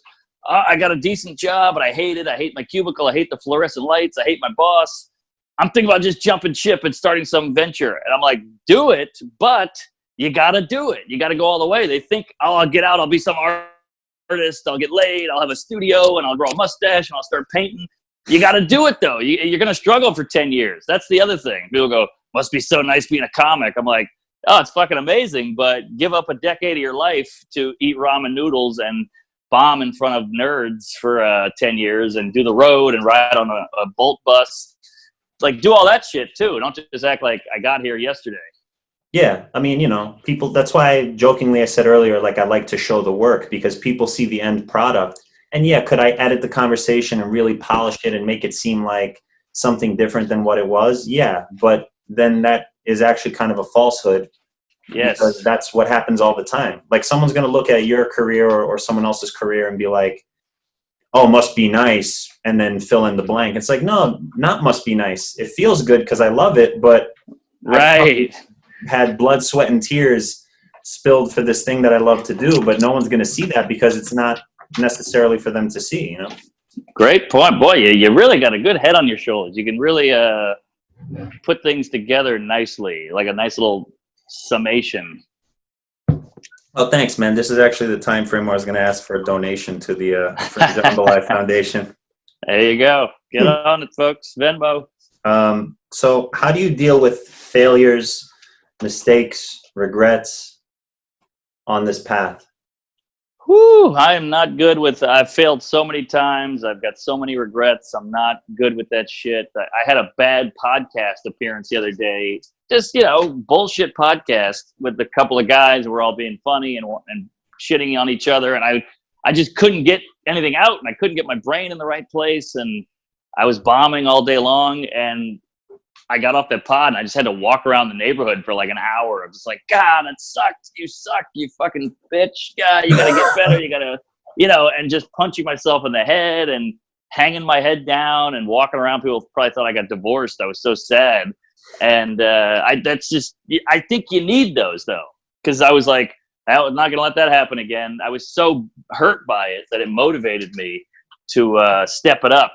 I got a decent job, but I hate it. I hate my cubicle. I hate the fluorescent lights. I hate my boss. I'm thinking about just jumping ship and starting some venture. And I'm like, do it, but you got to do it. You got to go all the way. They think, I'll get out. I'll be some artist. I'll get laid. I'll have a studio and I'll grow a mustache and I'll start painting. You got to do it, though. You're going to struggle for 10 years. That's the other thing. People go, must be so nice being a comic. I'm like, oh, it's fucking amazing, but give up a decade of your life to eat ramen noodles and bomb in front of nerds for 10 years and do the road and ride on a Bolt bus. Like, do all that shit, too. Don't just act like I got here yesterday. Yeah, I mean, people, that's why jokingly I said earlier, like, I like to show the work because people see the end product. And yeah, could I edit the conversation and really polish it and make it seem like something different than what it was? Yeah, but then that is actually kind of a falsehood. Yes. Because that's what happens all the time. Like, someone's going to look at your career or someone else's career and be like, oh, must be nice, and then fill in the blank. It's like, no, not must be nice. It feels good because I love it, but right. I've had blood, sweat, and tears spilled for this thing that I love to do, but no one's going to see that because it's not necessarily for them to see, Great point. Boy, you really got a good head on your shoulders. You can really put things together nicely, like a nice little summation. Oh, thanks, man. This is actually the time frame where I was going to ask for a donation to the Jambalaya Foundation. There you go. Get on it, folks. Venmo. So how do you deal with failures, mistakes, regrets on this path? Whew, I am not good with, I've failed so many times. I've got so many regrets. I'm not good with that shit. I had a bad podcast appearance the other day. Just, bullshit podcast with a couple of guys. We're all being funny and shitting on each other. And I just couldn't get anything out, and I couldn't get my brain in the right place. And I was bombing all day long. And I got off that pod and I just had to walk around the neighborhood for like an hour. I was just like, God, that sucked. You suck, you fucking bitch. God, you got to get better. You got to, and just punching myself in the head and hanging my head down and walking around. People probably thought I got divorced. I was so sad. And I think you need those, though, because I was like, I'm not going to let that happen again. I was so hurt by it that it motivated me to step it up.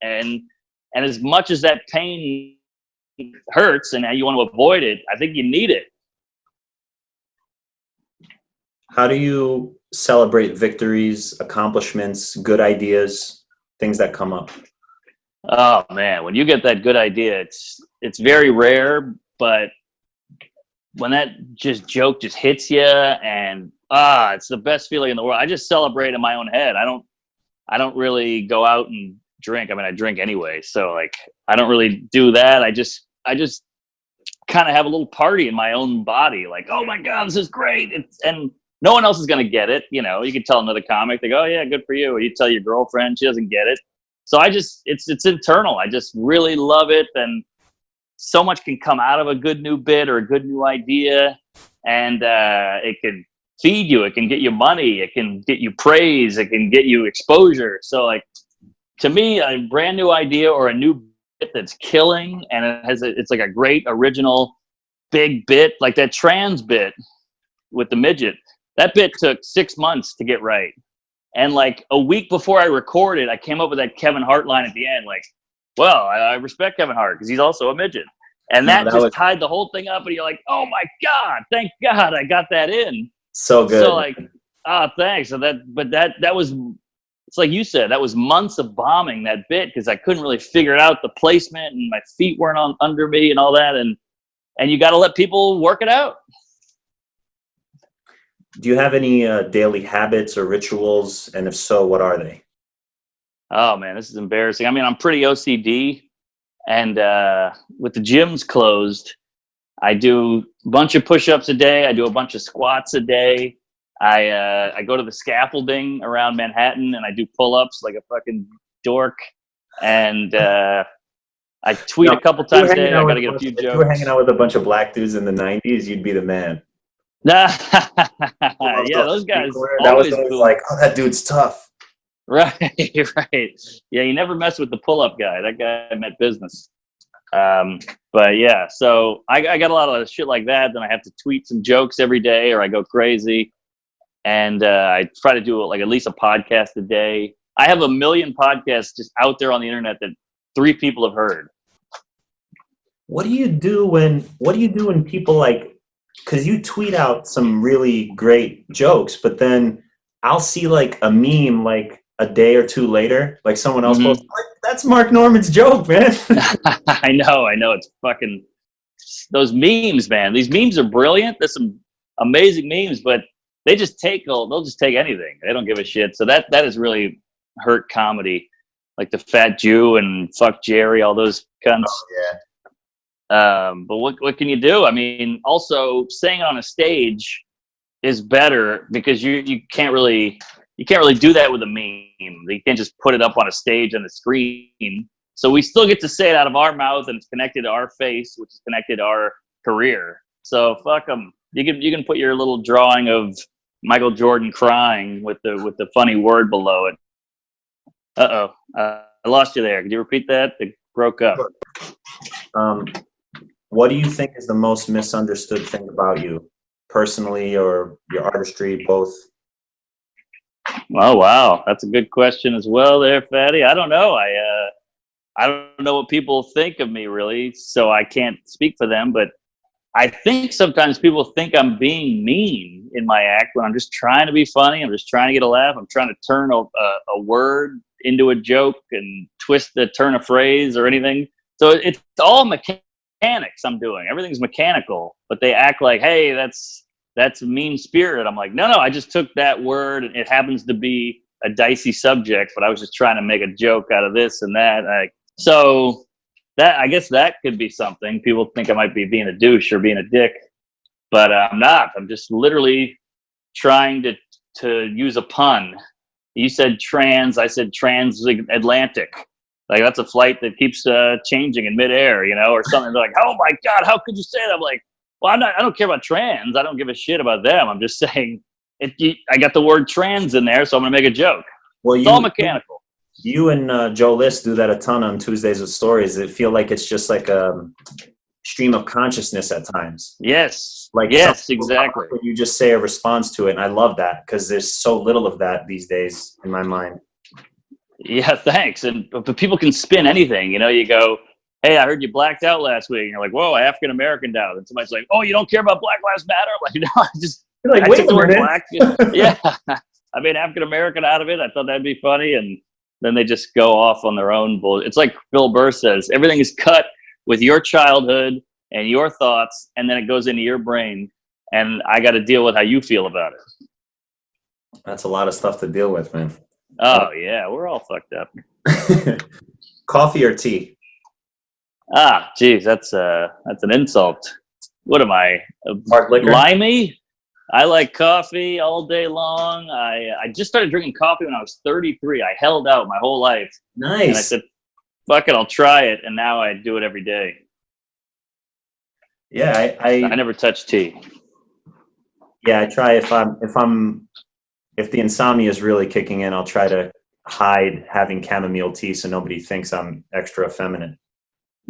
And as much as that pain hurts and you want to avoid it, I think you need it. How do you celebrate victories, accomplishments, good ideas, things that come up? Oh man, when you get that good idea, it's very rare, but when that joke just hits you, and it's the best feeling in the world. I just celebrate in my own head. I don't really go out and drink. I mean, I drink anyway, so like I don't really do that. I just kind of have a little party in my own body, like, oh my God, this is great. And no one else is going to get it. You can tell another comic, they go, oh yeah, good for you. Or you tell your girlfriend, she doesn't get it. So it's internal. I just really love it. And so much can come out of a good new bit or a good new idea. And it can feed you. It can get you money. It can get you praise. It can get you exposure. So like, to me, a brand new idea or a new that's killing, and it's like a great original big bit, like that trans bit with the midget. That bit took 6 months to get right. And like a week before I recorded, I came up with that Kevin Hart line at the end, like, well, I respect Kevin Hart because he's also a midget. And that just tied the whole thing up. And you're like, oh my God, thank God I got that in. So good. So like, thanks. So that was, it's like you said, that was months of bombing that bit because I couldn't really figure out the placement and my feet weren't under me and all that. And you got to let people work it out. Do you have any daily habits or rituals? And if so, what are they? Oh man, this is embarrassing. I mean, I'm pretty OCD, and with the gyms closed, I do a bunch of push-ups a day. I do a bunch of squats a day. I go to the scaffolding around Manhattan and I do pull-ups like a fucking dork. And I tweet a couple times a day. I got to get a few jokes. If you were hanging out with a bunch of black dudes in the 90s, you'd be the man. Yeah, those guys. That was always cool. Like, oh, that dude's tough. Right, right. Yeah, you never mess with the pull-up guy. That guy meant business. But yeah, so I got a lot of shit like that. Then I have to tweet some jokes every day, or I go crazy. And I try to do like at least a podcast a day. I have 1 million podcasts just out there on the internet that 3 people have heard. What do you do when people like? Because you tweet out some really great jokes, but then I'll see like a meme like a day or two later, like someone else posts, like, that's Mark Norman's joke, man. I know. It's fucking those memes, man. These memes are brilliant. There's some amazing memes, but they'll just take anything. They don't give a shit. So that has really hurt comedy, like the Fat Jew and Fuck Jerry, all those cunts. Oh, yeah. But what can you do? I mean, also saying on a stage is better because you can't really do that with a meme. You can't just put it up on a stage on the screen. So we still get to say it out of our mouth, and it's connected to our face, which is connected to our career. So fuck them. You can put your little drawing of Michael Jordan crying with the funny word below it. I lost you there. Could you repeat that? It broke up. What do you think is the most misunderstood thing about you, personally or your artistry, both? Oh wow, that's a good question as well, there, Fatty. I don't know. I don't know what people think of me really, so I can't speak for them. But I think sometimes people think I'm being mean in my act when I'm just trying to be funny. I'm just trying to get a laugh. I'm trying to turn a word into a joke and twist the turn a phrase or anything. So it's all mechanics I'm doing. Everything's mechanical, but they act like, hey, that's mean spirit. I'm like, no, I just took that word and it happens to be a dicey subject, but I was just trying to make a joke out of this and that. So that, I guess that could be something. People think I might be being a douche or being a dick, but I'm not. I'm just literally trying to use a pun. You said trans, I said transatlantic. Like that's a flight that keeps changing in midair, or something. They're like, oh my God, how could you say that? I'm like, well, I don't care about trans. I don't give a shit about them. I'm just saying I got the word trans in there, so I'm going to make a joke. Well, it's all mechanical. You and Joe List do that a ton on Tuesdays with Stories. It feel like it's just like a stream of consciousness at times. Yes. Yes, exactly. You just say a response to it. And I love that because there's so little of that these days in my mind. Yeah, thanks. But people can spin anything. You go, hey, I heard you blacked out last week. And you're like, whoa, African American out. And somebody's like, oh, you don't care about Black Lives Matter? I'm like, no, I wait a minute. Black. Yeah, I made African American out of it. I thought that'd be funny, and then they just go off on their own bull. It's like Bill Burr says, everything is cut with your childhood and your thoughts, and then it goes into your brain, and I got to deal with how you feel about it. That's a lot of stuff to deal with, man. Oh yeah, we're all fucked up. Coffee or tea? Geez, that's an insult. What am I? Hard liquor? Limey? I like coffee all day long. I just started drinking coffee when I was 33. I held out my whole life. Nice. And I said, fuck it, I'll try it. And now I do it every day. Yeah, I never touch tea. Yeah, I try if the insomnia is really kicking in, I'll try to hide having chamomile tea so nobody thinks I'm extra effeminate.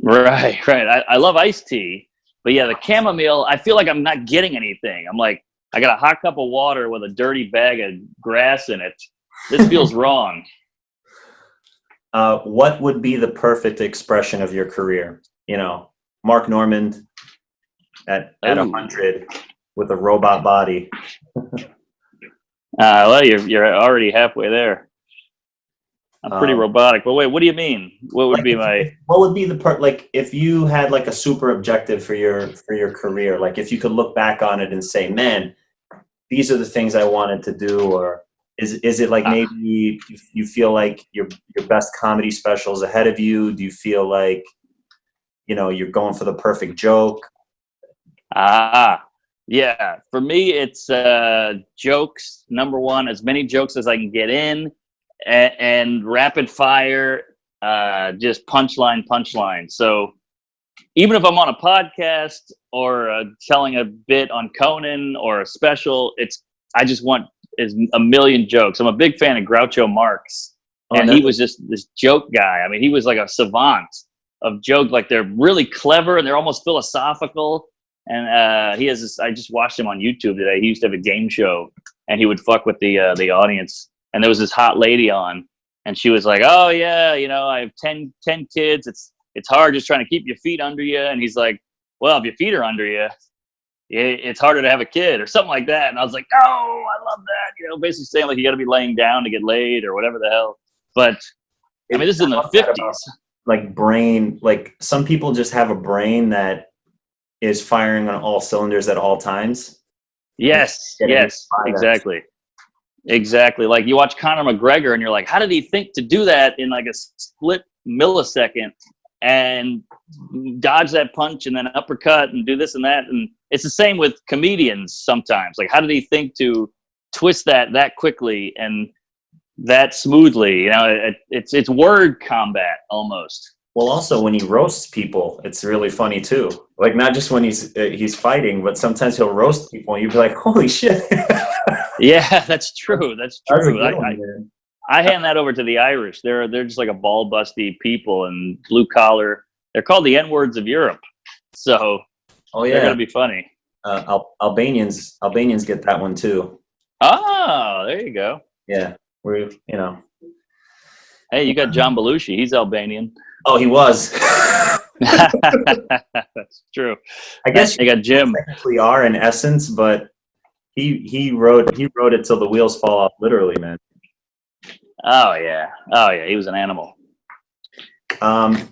Right. I love iced tea, but yeah, the chamomile, I feel like I'm not getting anything. I'm like, I got a hot cup of water with a dirty bag of grass in it. This feels wrong. What would be the perfect expression of your career? You know, Mark Normand at 100 with a robot body. Well, you're already halfway there. I'm pretty robotic. But wait, what do you mean? What would Like be my? what would be the part, like if you had like a super objective for your career, like if you could look back on it and say, man, these are the things I wanted to do, or is it like maybe you feel like your best comedy specials ahead of you? Do you feel like, you know, you're going for the perfect joke? Yeah. For me, it's jokes. Number one, as many jokes as I can get in, and rapid fire, just punchline. So even if I'm on a podcast or telling a bit on Conan or a special, I just want a million jokes. I'm a big fan of Groucho Marx, and he was just this joke guy. I mean, he was like a savant of joke. Like they're really clever and they're almost philosophical. And he has this. I just watched him on YouTube today. He used to have a game show, and he would fuck with the audience. And there was this hot lady on, and she was like, "Oh yeah, you know, I have 10 kids. It's hard just trying to keep your feet under you." And he's like, "Well, if your feet are under you, it's harder to have a kid," or something like that. And I was like, "Oh, I love that." You know, basically saying like you got to be laying down to get laid or whatever the hell. But I mean, this is in the 50s. Like brain, like some people just have a brain that is firing on all cylinders at all times. Yes, exactly. Like you watch Conor McGregor and you're like, how did he think to do that in like a split millisecond and dodge that punch and then uppercut and do this and that? And it's the same with comedians sometimes. Like, how did he think to twist that quickly and that smoothly? You know, it's word combat almost. Well, also when he roasts people, it's really funny too. Like not just when he's fighting, but sometimes he'll roast people, and you'd be like, "Holy shit!" Yeah, that's true. That's true. I hand that over to the Irish. They're just like a ball busty people and blue collar. They're called the N-words of Europe. So they're gonna be funny. Albanians get that one too. Oh, there you go. Yeah, Hey, you got John Belushi. He's Albanian. Oh, he was. That's true. I guess you got Jim. Technically are in essence, but he wrote it till the wheels fall off, literally, man. Oh yeah. He was an animal.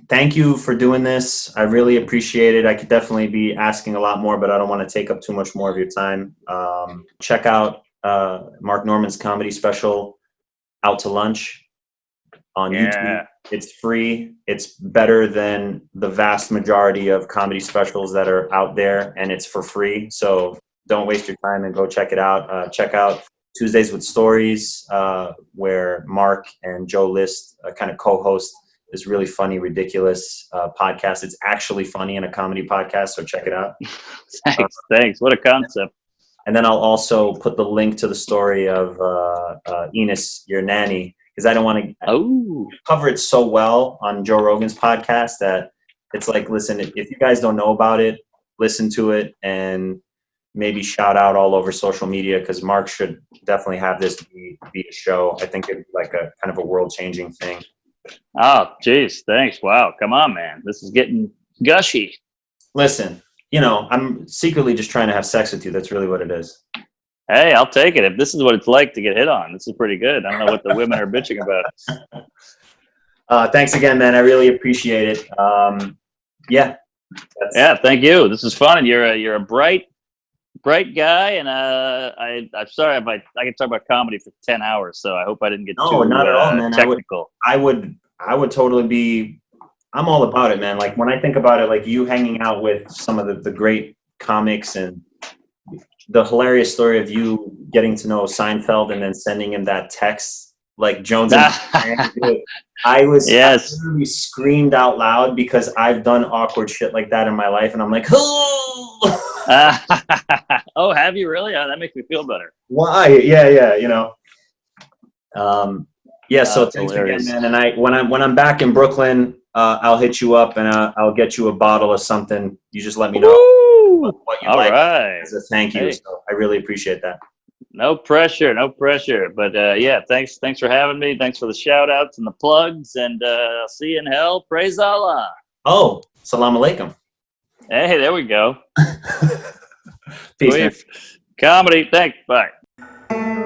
Thank you for doing this. I really appreciate it. I could definitely be asking a lot more, but I don't want to take up too much more of your time. Check out Mark Normand's comedy special, Out to Lunch, on YouTube. It's free. It's better than the vast majority of comedy specials that are out there, and it's for free. So don't waste your time and go check it out. Check out Tuesdays with Stories, where Mark and Joe List kind of co-host this really funny, ridiculous podcast. It's actually funny in a comedy podcast, so check it out. Thanks. What a concept. And then I'll also put the link to the story of Enos, your nanny, because I don't want to cover it so well on Joe Rogan's podcast that it's like, listen, if you guys don't know about it, listen to it and maybe shout out all over social media, because Mark should definitely have this be a show. I think it'd be like a kind of a world-changing thing. Oh, geez. Thanks. Wow. Come on, man. This is getting gushy. Listen, you know, I'm secretly just trying to have sex with you. That's really what it is. Hey, I'll take it. If this is what it's like to get hit on, this is pretty good. I don't know what the women are bitching about. Thanks again, man. I really appreciate it. Yeah. Thank you. This is fun. And you're a bright guy. And I'm sorry if I can talk about comedy for 10 hours. So I hope I didn't get too not at all, man. technical. I would totally be. I'm all about it, man. Like when I think about it, like you hanging out with some of the great comics and the hilarious story of you getting to know Seinfeld and then sending him that text, like Jones and I literally screamed out loud because I've done awkward shit like that in my life, and I'm like, oh, oh, have you really? That makes me feel better. Why? Yeah, you know. So thanks hilarious. again, man. And when I'm back in Brooklyn, I'll hit you up and I'll get you a bottle of something. You just let me know what you All like right. as a thank you. Hey. So I really appreciate that. No pressure, no pressure. But yeah, thanks for having me. Thanks for the shout outs and the plugs. And I'll see you in hell. Praise Allah. Oh, salam alaikum. Hey, there we go. Peace, man. Comedy. Thanks. Bye.